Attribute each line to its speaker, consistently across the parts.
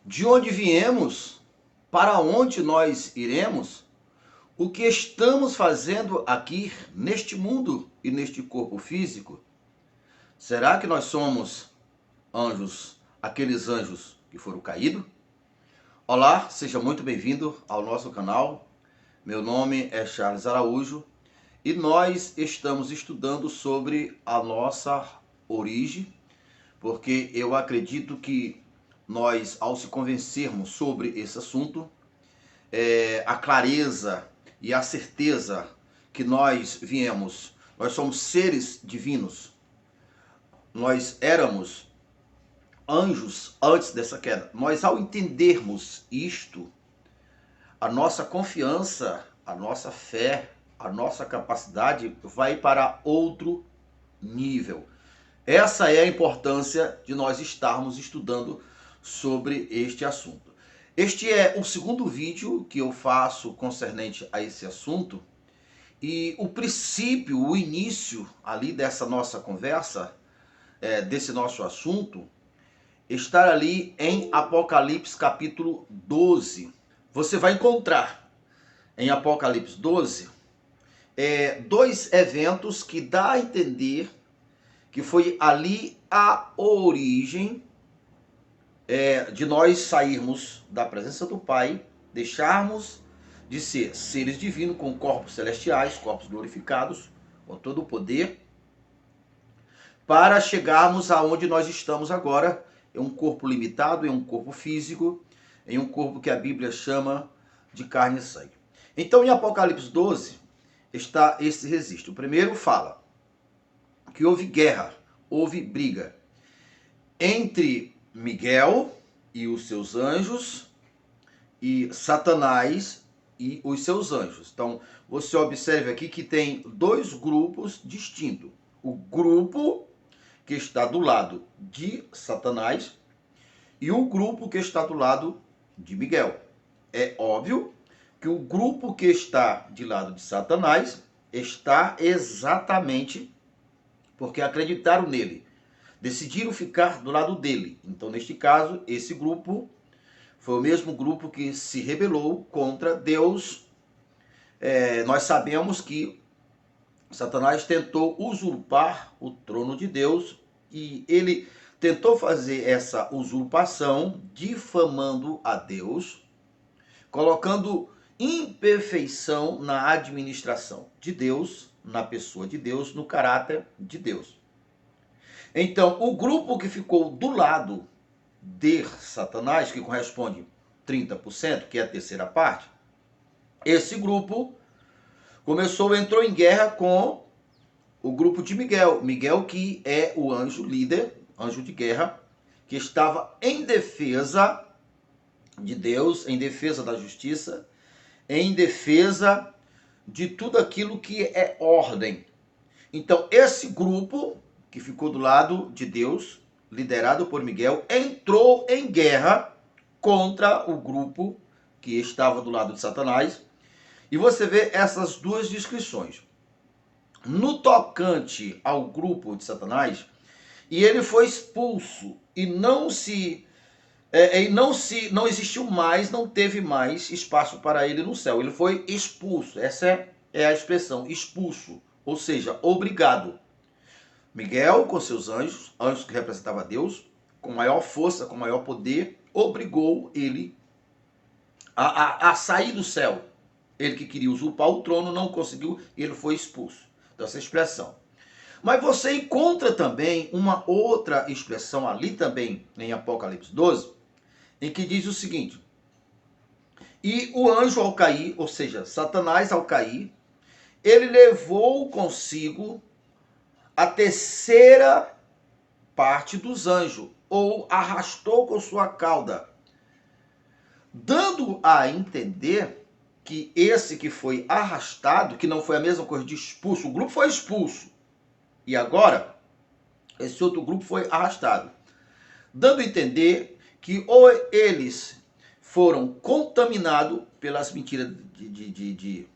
Speaker 1: de onde viemos, para onde nós iremos, o que estamos fazendo aqui neste mundo e neste corpo físico. Será que nós somos anjos, aqueles anjos que foram caídos? Olá, seja muito bem-vindo ao nosso canal. Meu nome é Charles Araújo e nós estamos estudando sobre a nossa origem, porque eu acredito que nós, ao se convencermos sobre esse assunto, a clareza e a certeza que nós viemos, nós somos seres divinos, nós éramos anjos antes dessa queda. Nós, ao entendermos isto, a nossa confiança, a nossa fé, a nossa capacidade vai para outro nível. Essa é a importância de nós estarmos estudando sobre este assunto. Este é o segundo vídeo que eu faço concernente a esse assunto, e o princípio, o início ali dessa nossa conversa, desse nosso assunto, está ali em Apocalipse capítulo 12. Você vai encontrar em Apocalipse 12 dois eventos que dá a entender que foi ali a origem de nós sairmos da presença do Pai, deixarmos de ser seres divinos com corpos celestiais, corpos glorificados, com todo o poder, para chegarmos aonde nós estamos agora, em um corpo limitado, em um corpo físico, em um corpo que a Bíblia chama de carne e sangue. Então, em Apocalipse 12, está esse registro. O primeiro fala que houve guerra, houve briga entre Miguel e os seus anjos e Satanás e os seus anjos. Então, você observe aqui que tem dois grupos distintos. O grupo que está do lado de Satanás e o grupo que está do lado de Miguel. É óbvio que o grupo que está de lado de Satanás está exatamente porque acreditaram nele, decidiram ficar do lado dele. Então, neste caso, esse grupo foi o mesmo grupo que se rebelou contra Deus. Nós sabemos que Satanás tentou usurpar o trono de Deus e ele tentou fazer essa usurpação difamando a Deus, colocando imperfeição na administração de Deus, na pessoa de Deus, no caráter de Deus. Então, o grupo que ficou do lado de Satanás, que corresponde 30%, que é a terceira parte, esse grupo entrou em guerra com o grupo de Miguel. Miguel, que é o anjo líder, anjo de guerra, que estava em defesa de Deus, em defesa da justiça, em defesa de tudo aquilo que é ordem. Então, esse grupo que ficou do lado de Deus, liderado por Miguel, entrou em guerra contra o grupo que estava do lado de Satanás. E você vê essas duas descrições. No tocante ao grupo de Satanás, e ele foi expulso e não existiu mais, não teve mais espaço para ele no céu. Ele foi expulso. Essa é a expressão, expulso, ou seja, obrigado. Miguel, com seus anjos, anjos que representavam Deus, com maior força, com maior poder, obrigou ele a sair do céu. Ele que queria usurpar o trono não conseguiu e ele foi expulso. Então, essa expressão. Mas você encontra também uma outra expressão ali também em Apocalipse 12, em que diz o seguinte: e o anjo ao cair, ou seja, Satanás ao cair, ele levou consigo a terceira parte dos anjos, ou arrastou com sua cauda, dando a entender que esse que foi arrastado, que não foi a mesma coisa de expulso, o grupo foi expulso, e agora esse outro grupo foi arrastado, dando a entender que ou eles foram contaminados pelas mentiras de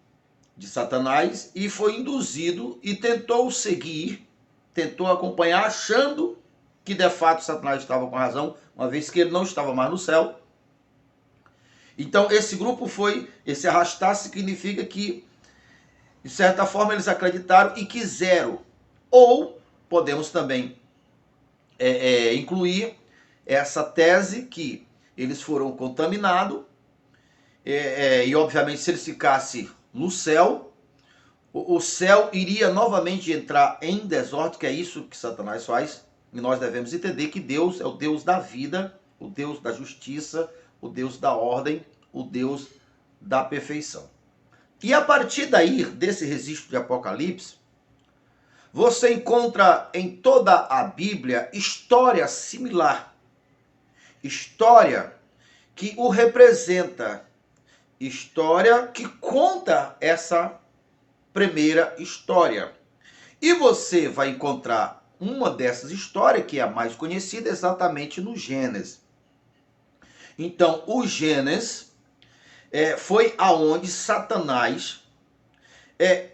Speaker 1: Satanás e foi induzido e tentou seguir, tentou acompanhar, achando que de fato Satanás estava com razão, uma vez que ele não estava mais no céu, Então, esse arrastar significa que, de certa forma, eles acreditaram e quiseram. Ou podemos também incluir essa tese que eles foram contaminados, e obviamente se eles ficassem no céu, o céu iria novamente entrar em desordem, que é isso que Satanás faz, e nós devemos entender que Deus é o Deus da vida, o Deus da justiça, o Deus da ordem, o Deus da perfeição. E a partir daí, desse registro de Apocalipse, você encontra em toda a Bíblia história similar, história que o representa, história que conta essa primeira história. E você vai encontrar uma dessas histórias, que é a mais conhecida, exatamente no Gênesis. Então, o Gênesis foi aonde Satanás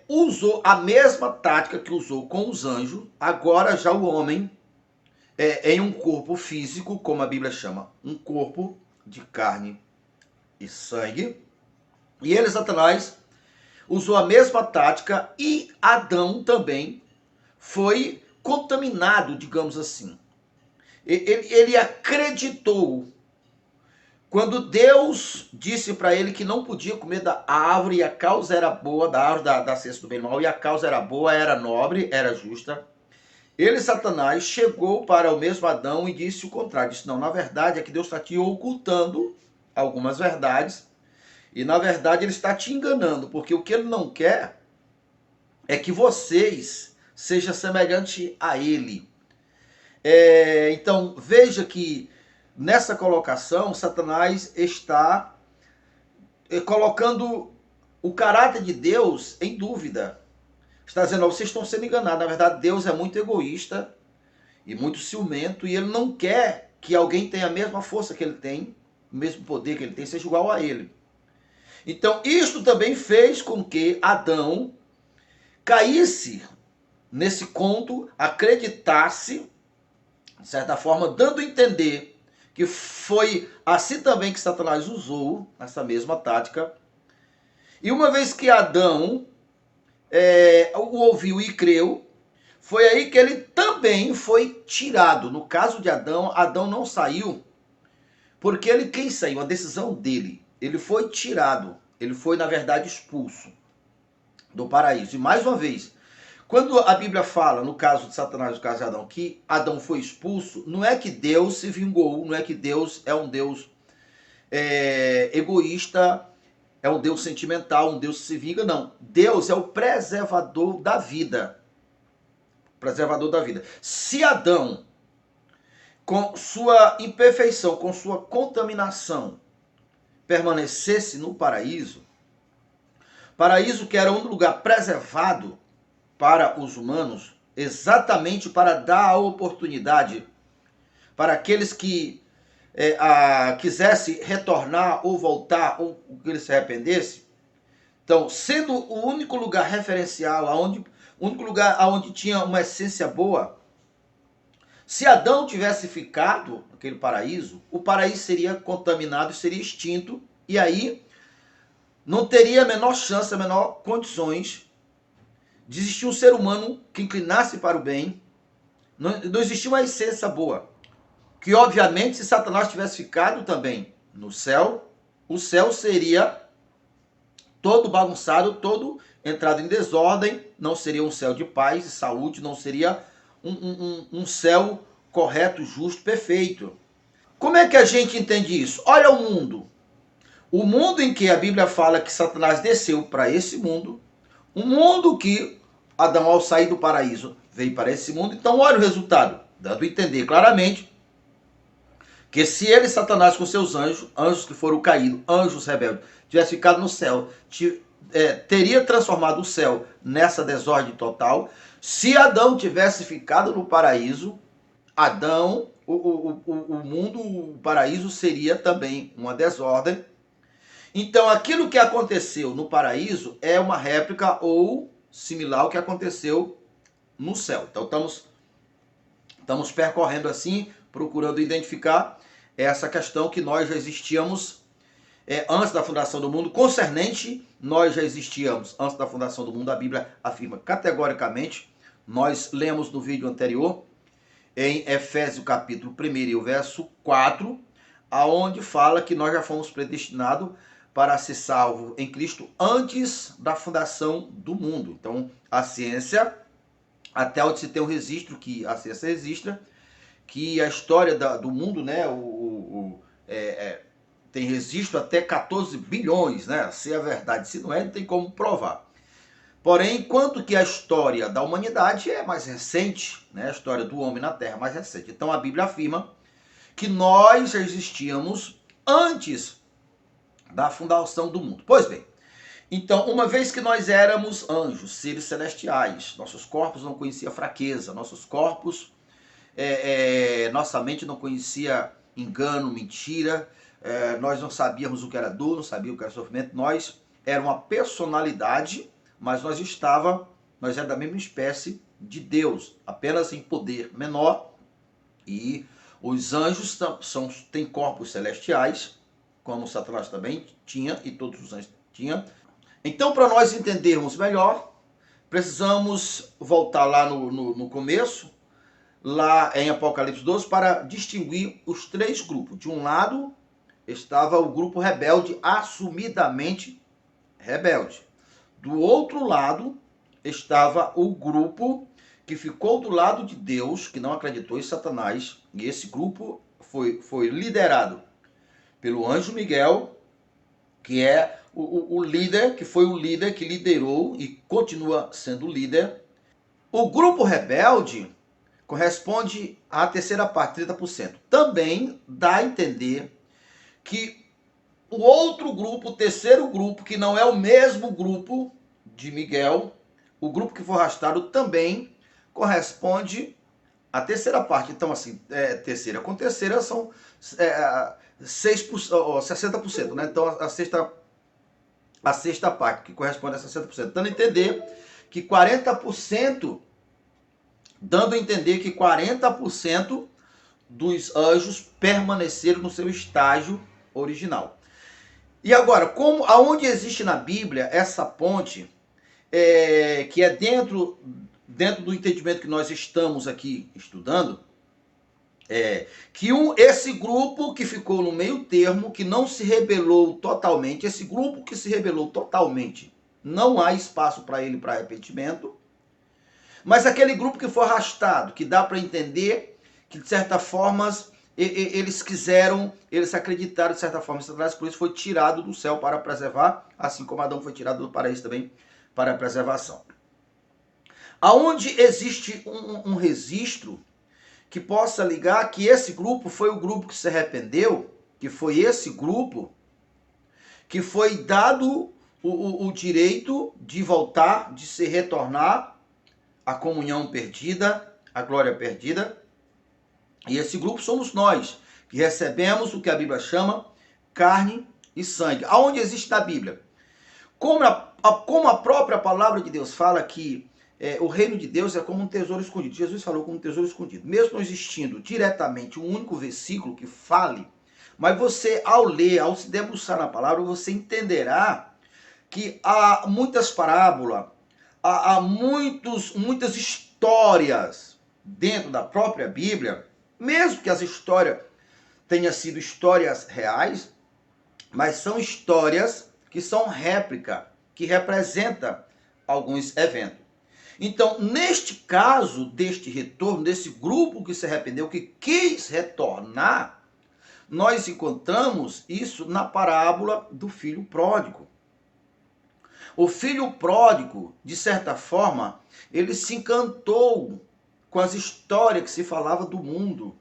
Speaker 1: usou a mesma tática que usou com os anjos, agora já o homem em um corpo físico, como a Bíblia chama, um corpo de carne e sangue. E ele, Satanás, usou a mesma tática e Adão também foi contaminado, digamos assim. Ele acreditou quando Deus disse para ele que não podia comer da árvore e a causa era boa, da árvore da ciência do bem e do mal, e a causa era boa, era nobre, era justa. Ele, Satanás, chegou para o mesmo Adão e disse o contrário. Disse, não, na verdade é que Deus está te ocultando algumas verdades. E na verdade ele está te enganando, porque o que ele não quer é que vocês sejam semelhantes a ele. Então veja que nessa colocação Satanás está colocando o caráter de Deus em dúvida. Está dizendo, vocês estão sendo enganados. Na verdade Deus é muito egoísta e muito ciumento e ele não quer que alguém tenha a mesma força que ele tem, o mesmo poder que ele tem, seja igual a ele. Então, isto também fez com que Adão caísse nesse conto, acreditasse, de certa forma, dando a entender que foi assim também que Satanás usou essa mesma tática. E uma vez que Adão o ouviu e creu, foi aí que ele também foi tirado. No caso de Adão, Adão não saiu, porque quem saiu? A decisão dele. Ele foi tirado, ele foi, na verdade, expulso do paraíso. E mais uma vez, quando a Bíblia fala, no caso de Satanás, no caso de Adão, que Adão foi expulso, não é que Deus se vingou, não é que Deus é um Deus egoísta, é um Deus sentimental, um Deus que se vinga, não. Deus é o preservador da vida. Preservador da vida. Se Adão, com sua imperfeição, com sua contaminação, permanecesse no paraíso que era um lugar preservado para os humanos, exatamente para dar a oportunidade para aqueles que quisessem retornar ou voltar, ou que eles se arrependessem. Então, sendo o único lugar referencial, o único lugar onde tinha uma essência boa, se Adão tivesse ficado naquele paraíso, o paraíso seria contaminado, seria extinto, e aí não teria a menor chance, a menor condições de existir um ser humano que inclinasse para o bem. Não existia uma essência boa. Que obviamente, se Satanás tivesse ficado também no céu, o céu seria todo bagunçado, todo entrado em desordem, não seria um céu de paz e saúde, não seria um céu correto, justo, perfeito. Como é que a gente entende isso? Olha o mundo. O mundo em que a Bíblia fala que Satanás desceu para esse mundo, um mundo que Adão, ao sair do paraíso, veio para esse mundo. Então, olha o resultado, dando a entender claramente que se ele, Satanás, com seus anjos que foram caídos, anjos rebeldes, tivesse ficado no céu, teria transformado o céu nessa desordem total. Se Adão tivesse ficado no paraíso, Adão, o mundo, o paraíso seria também uma desordem. Então, aquilo que aconteceu no paraíso é uma réplica ou similar ao que aconteceu no céu. Então, estamos percorrendo assim, procurando identificar essa questão que nós já existíamos antes da fundação do mundo, concernente, nós já existíamos antes da fundação do mundo. A Bíblia afirma categoricamente. Nós lemos no vídeo anterior, em Efésios capítulo 1 e o verso 4, aonde fala que nós já fomos predestinados para ser salvos em Cristo antes da fundação do mundo. Então, a ciência, até onde se tem um registro, que a ciência registra, que a história do mundo, né, tem registro até 14 bilhões, né? Se é verdade, se não é, não tem como provar. Porém, enquanto que a história da humanidade é mais recente, né? A história do homem na Terra é mais recente. Então a Bíblia afirma que nós já existíamos antes da fundação do mundo. Pois bem, então, uma vez que nós éramos anjos, seres celestiais, nossos corpos não conheciam fraqueza, nossos corpos, nossa mente não conhecia engano, mentira, nós não sabíamos o que era dor, não sabíamos o que era sofrimento, nós era uma personalidade, mas nós era da mesma espécie de Deus, apenas em poder menor. E os anjos têm corpos celestiais, como Satanás também tinha, e todos os anjos tinham. Então, para nós entendermos melhor, precisamos voltar lá no começo, lá em Apocalipse 12, para distinguir os três grupos. De um lado estava o grupo rebelde, assumidamente rebelde. Do outro lado estava o grupo que ficou do lado de Deus, que não acreditou em Satanás. E esse grupo foi liderado pelo anjo Miguel, que é o líder, que foi o líder que liderou e continua sendo líder. O grupo rebelde corresponde à terceira parte, 30%. Também dá a entender que o outro grupo, o terceiro grupo, que não é o mesmo grupo de Miguel, o grupo que foi arrastado também corresponde à terceira parte. Então, assim, terceira com terceira são 60%, né? Então, a sexta parte, que corresponde a 60%. Dando a entender que 40%, dos anjos permaneceram no seu estágio original. E agora, aonde existe na Bíblia essa ponte, que é dentro do entendimento que nós estamos aqui estudando, que esse grupo que ficou no meio termo, que não se rebelou totalmente, esse grupo que se rebelou totalmente, não há espaço para ele para arrependimento, mas aquele grupo que foi arrastado, que dá para entender que de certa forma eles acreditaram de certa forma, por isso foi tirado do céu para preservar, assim como Adão foi tirado do paraíso também para a preservação. Aonde existe um registro que possa ligar que esse grupo foi o grupo que se arrependeu, que foi esse grupo que foi dado o direito de voltar, de se retornar à comunhão perdida, à glória perdida. E esse grupo somos nós, que recebemos o que a Bíblia chama carne e sangue. Aonde existe na Bíblia? Como a própria palavra de Deus fala que o reino de Deus é como um tesouro escondido. Jesus falou como um tesouro escondido. Mesmo não existindo diretamente um único versículo que fale, mas você, ao ler, ao se debruçar na palavra, você entenderá que há muitas parábolas, há muitas histórias dentro da própria Bíblia, mesmo que as histórias tenham sido histórias reais, mas são histórias que são réplica, que representam alguns eventos. Então, neste caso, deste retorno, desse grupo que se arrependeu, que quis retornar, nós encontramos isso na parábola do filho pródigo. O filho pródigo, de certa forma, ele se encantou com as histórias que se falava do mundo.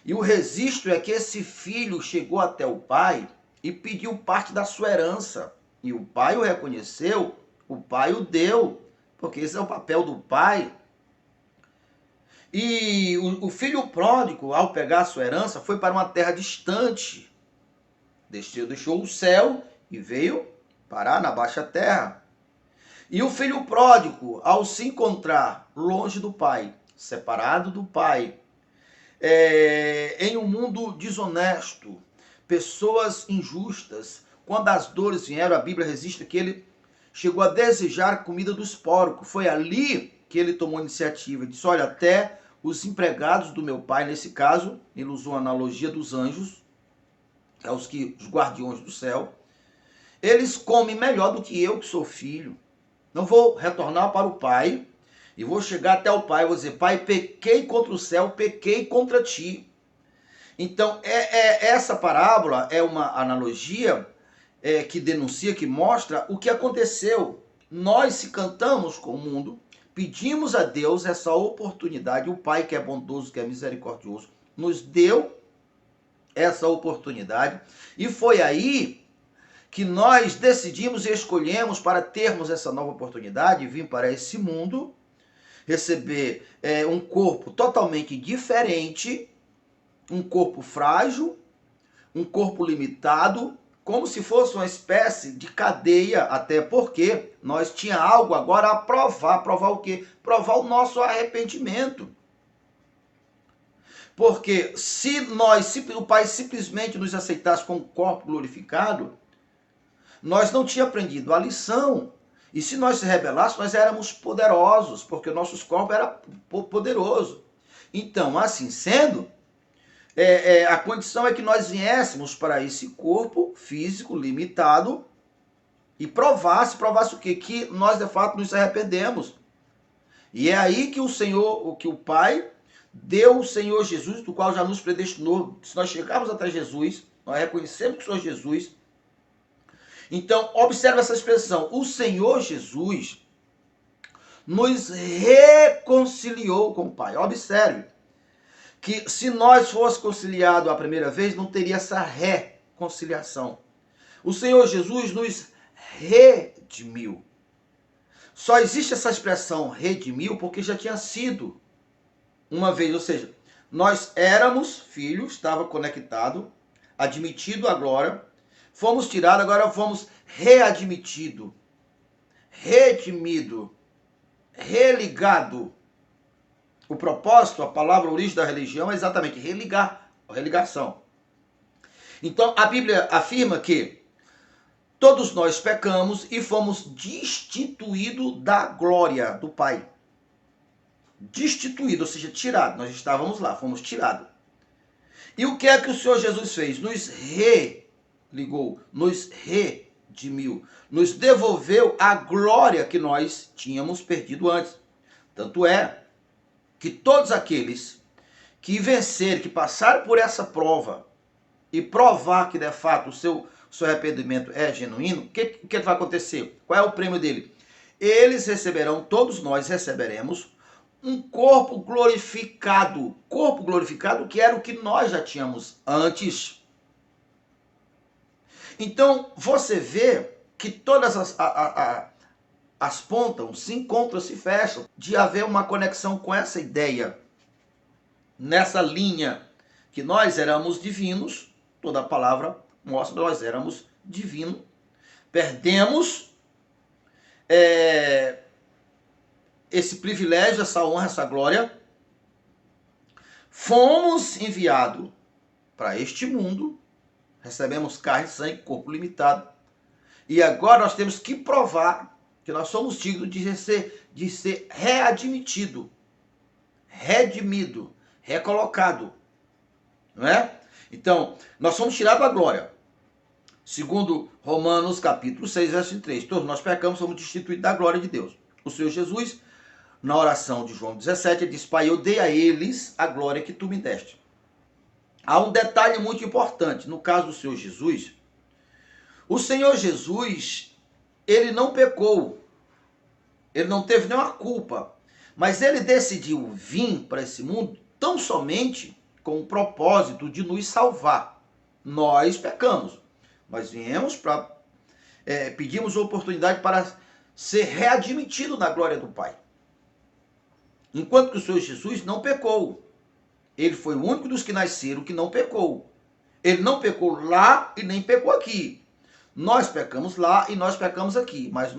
Speaker 1: E o registro é que esse filho chegou até o pai e pediu parte da sua herança. E o pai o reconheceu, o pai o deu, porque esse é o papel do pai. E o filho pródigo, ao pegar a sua herança, foi para uma terra distante. Deixou o céu e veio parar na baixa terra. E o filho pródigo, ao se encontrar longe do pai, separado do pai, em um mundo desonesto, pessoas injustas. Quando as dores vieram, a Bíblia registra que ele chegou a desejar a comida dos porcos. Foi ali que ele tomou a iniciativa. Disse, olha, até os empregados do meu pai, nesse caso, ele usou a analogia dos anjos, os guardiões do céu, eles comem melhor do que eu, que sou filho. Não vou retornar para o pai e vou chegar até o pai e vou dizer, pai, pequei contra o céu, pequei contra ti. Então, essa parábola é uma analogia que denuncia, que mostra o que aconteceu. Nós, se cantamos com o mundo, pedimos a Deus essa oportunidade, o Pai que é bondoso, que é misericordioso, nos deu essa oportunidade, e foi aí que nós decidimos e escolhemos para termos essa nova oportunidade, vir para esse mundo, receber um corpo totalmente diferente, um corpo frágil, um corpo limitado, como se fosse uma espécie de cadeia, até porque nós tinha algo agora a provar. Provar o quê? Provar o nosso arrependimento. Porque se o Pai simplesmente nos aceitasse como corpo glorificado, nós não tínhamos aprendido a lição. E se nós se rebelássemos, nós éramos poderosos, porque nossos corpos eram poderosos. Então, assim sendo, a condição é que nós viéssemos para esse corpo físico limitado e provasse o quê? Que nós de fato nos arrependemos. E é aí que o Pai deu o Senhor Jesus, do qual já nos predestinou. Se nós chegarmos até Jesus, nós reconhecemos que sou Jesus. Então, observe essa expressão. O Senhor Jesus nos reconciliou com o Pai. Observe que se nós fosse conciliado a primeira vez, não teria essa reconciliação. O Senhor Jesus nos redimiu. Só existe essa expressão redimiu porque já tinha sido uma vez, ou seja, nós éramos filhos, estava conectado, admitido à glória, fomos tirados, agora fomos readmitido, redimido, religado. O propósito, a palavra a origem da religião é exatamente religar, religação. Então, a Bíblia afirma que todos nós pecamos e fomos destituídos da glória do Pai. Destituído, ou seja, tirado. Nós estávamos lá, fomos tirados. E o que é que o Senhor Jesus fez? Nos religou, nos redimiu, nos devolveu a glória que nós tínhamos perdido antes. Tanto é que todos aqueles que vencerem, que passaram por essa prova e provar que de fato o seu arrependimento é genuíno, o que vai acontecer? Qual é o prêmio dele? Eles receberão, todos nós receberemos, um corpo glorificado. Corpo glorificado que era o que nós já tínhamos antes. Então, você vê que todas as pontas se encontram, se fecham, de haver uma conexão com essa ideia. Nessa linha que nós éramos divinos, toda a palavra mostra que nós éramos divinos, perdemos esse privilégio, essa honra, essa glória, fomos enviados para este mundo, recebemos carne, sangue, corpo limitado, e agora nós temos que provar que nós somos dignos de ser readmitido, redimido, recolocado, não é? Então, nós somos tirados da glória. Segundo Romanos capítulo 6, verso 3, todos nós pecamos, somos destituídos da glória de Deus. O Senhor Jesus, na oração de João 17, ele diz, Pai, eu dei a eles a glória que tu me deste. Há um detalhe muito importante, no caso do Senhor Jesus, o Senhor Jesus, ele não pecou, ele não teve nenhuma culpa, mas ele decidiu vir para esse mundo tão somente com o propósito de nos salvar. Nós pecamos, mas viemos para pedimos a oportunidade para ser readmitido na glória do Pai. Enquanto que o Senhor Jesus não pecou. Ele foi o único dos que nasceram que não pecou. Ele não pecou lá e nem pecou aqui. Nós pecamos lá e nós pecamos aqui. Mas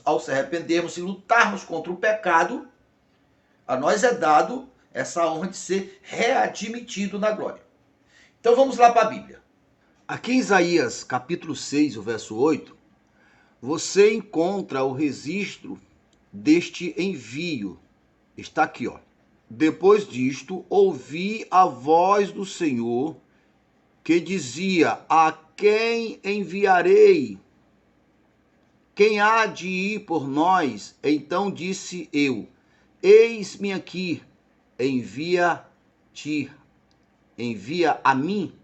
Speaker 1: ao se arrependermos e lutarmos contra o pecado, a nós é dado essa honra de ser readmitido na glória. Então vamos lá para a Bíblia. Aqui em Isaías capítulo 6, o verso 8, você encontra o registro deste envio. Está aqui, ó. Depois disto, ouvi a voz do Senhor que dizia: a quem enviarei? Quem há de ir por nós? Então disse eu: eis-me aqui, envia-te, envia a mim.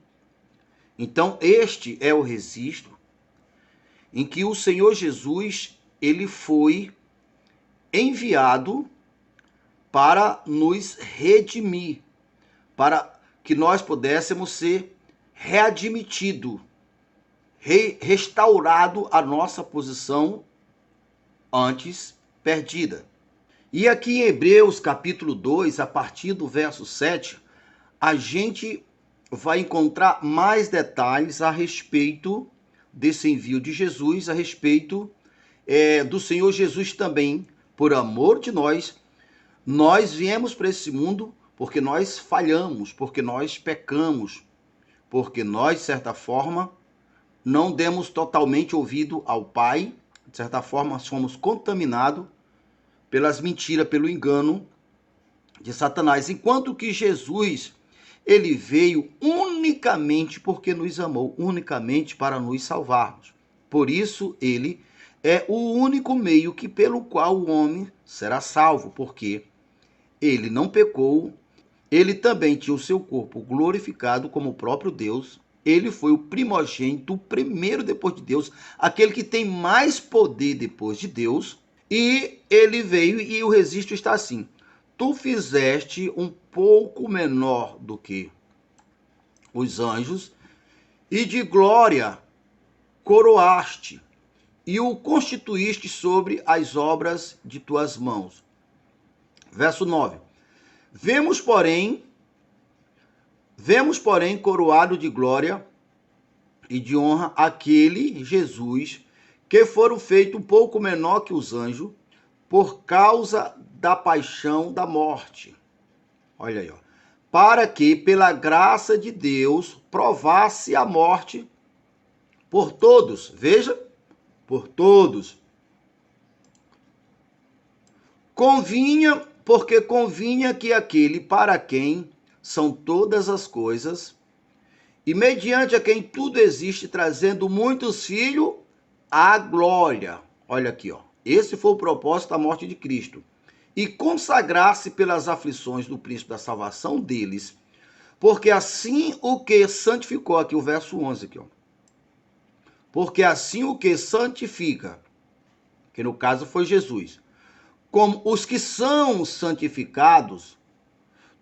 Speaker 1: Então este é o registro em que o Senhor Jesus, ele foi enviado para nos redimir, para que nós pudéssemos ser readmitido, restaurado a nossa posição antes perdida. E aqui em Hebreus capítulo 2, a partir do verso 7, a gente vai encontrar mais detalhes a respeito desse envio de Jesus, a respeito do Senhor Jesus também, por amor de nós viemos para esse mundo porque nós falhamos, porque nós pecamos, porque nós, de certa forma, não demos totalmente ouvido ao Pai, de certa forma, fomos contaminados pelas mentiras, pelo engano de Satanás. Enquanto que Jesus, ele veio unicamente porque nos amou, unicamente para nos salvarmos. Por isso, ele é o único meio que pelo qual o homem será salvo, porque ele não pecou, ele também tinha o seu corpo glorificado como o próprio Deus. Ele foi o primogênito, o primeiro depois de Deus, aquele que tem mais poder depois de Deus. E ele veio e o registro está assim: tu fizeste um pouco menor do que os anjos, e de glória coroaste, e o constituíste sobre as obras de tuas mãos. Verso 9. Vemos, porém, coroado de glória e de honra aquele Jesus, que foram feito um pouco menor que os anjos, por causa da paixão da morte. Olha aí, ó. Para que, pela graça de Deus, provasse a morte por todos. Veja, por todos. Porque convinha que aquele para quem são todas as coisas, e mediante a quem tudo existe, trazendo muitos filhos à glória. Olha aqui, ó. Esse foi o propósito da morte de Cristo. E consagrar-se pelas aflições do príncipe da salvação deles, porque assim o que santificou, aqui o verso 11, aqui, ó. Porque assim o que santifica, que no caso foi Jesus, como os que são santificados,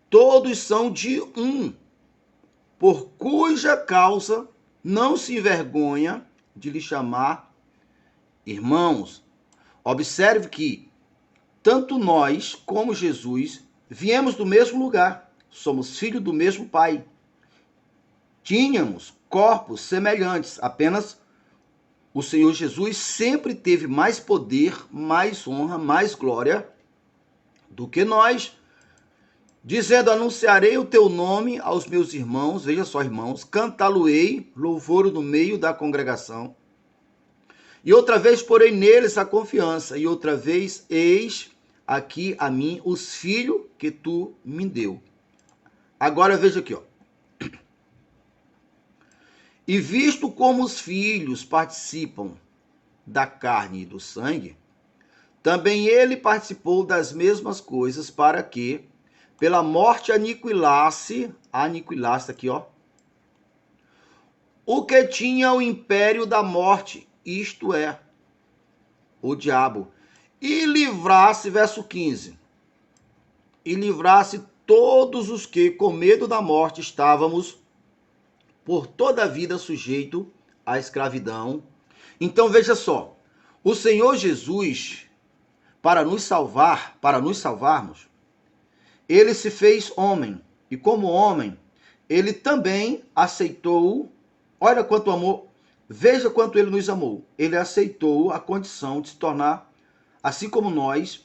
Speaker 1: todos são de um, por cuja causa não se envergonha de lhe chamar irmãos. Observe que tanto nós como Jesus viemos do mesmo lugar, somos filhos do mesmo Pai. Tínhamos corpos semelhantes, apenas o Senhor Jesus sempre teve mais poder, mais honra, mais glória do que nós, dizendo: anunciarei o teu nome aos meus irmãos, veja só, irmãos, cantá-lo-ei, louvor no meio da congregação. E outra vez porei neles a confiança, e outra vez eis aqui a mim os filhos que tu me deu. Agora veja aqui, ó. E visto como os filhos participam da carne e do sangue, também ele participou das mesmas coisas, para que pela morte aniquilasse aqui, ó, o que tinha o império da morte, isto é, o diabo, e livrasse, verso 15, e livrasse todos os que com medo da morte estávamos por toda a vida sujeito à escravidão. Então veja só, o Senhor Jesus, para nos salvarmos, ele se fez homem, e como homem, ele também aceitou, olha quanto amor, veja quanto ele nos amou. Ele aceitou a condição de se tornar, assim como nós,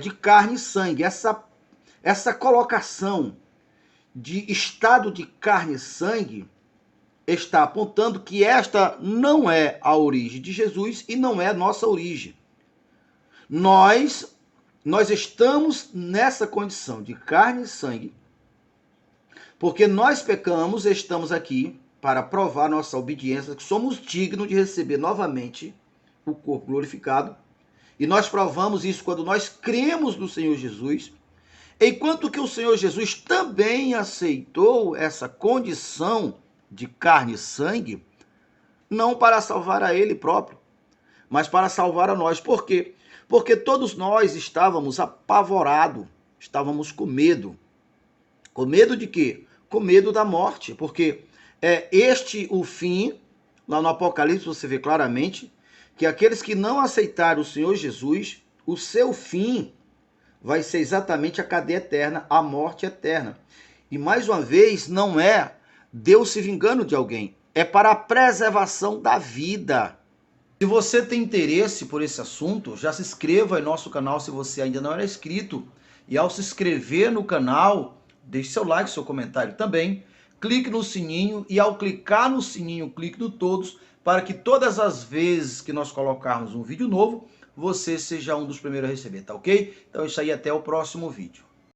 Speaker 1: de carne e sangue. Essa colocação de estado de carne e sangue está apontando que esta não é a origem de Jesus e não é a nossa origem. Nós estamos nessa condição de carne e sangue porque nós pecamos, estamos aqui para provar nossa obediência, que somos dignos de receber novamente o corpo glorificado. E nós provamos isso quando nós cremos no Senhor Jesus, enquanto que o Senhor Jesus também aceitou essa condição de carne e sangue, não para salvar a ele próprio, mas para salvar a nós. Por quê? Porque todos nós estávamos apavorados, estávamos com medo. Com medo de quê? Com medo da morte, porque é este o fim. Lá no Apocalipse você vê claramente que aqueles que não aceitaram o Senhor Jesus, o seu fim vai ser exatamente a cadeia eterna, a morte eterna. E mais uma vez, não é Deus se vingando de alguém, é para a preservação da vida. Se você tem interesse por esse assunto, já se inscreva em nosso canal se você ainda não era inscrito. E ao se inscrever no canal, deixe seu like, seu comentário também. Clique no sininho e ao clicar no sininho, clique no todos, para que todas as vezes que nós colocarmos um vídeo novo, você seja um dos primeiros a receber, tá ok? Então é isso aí, até o próximo vídeo.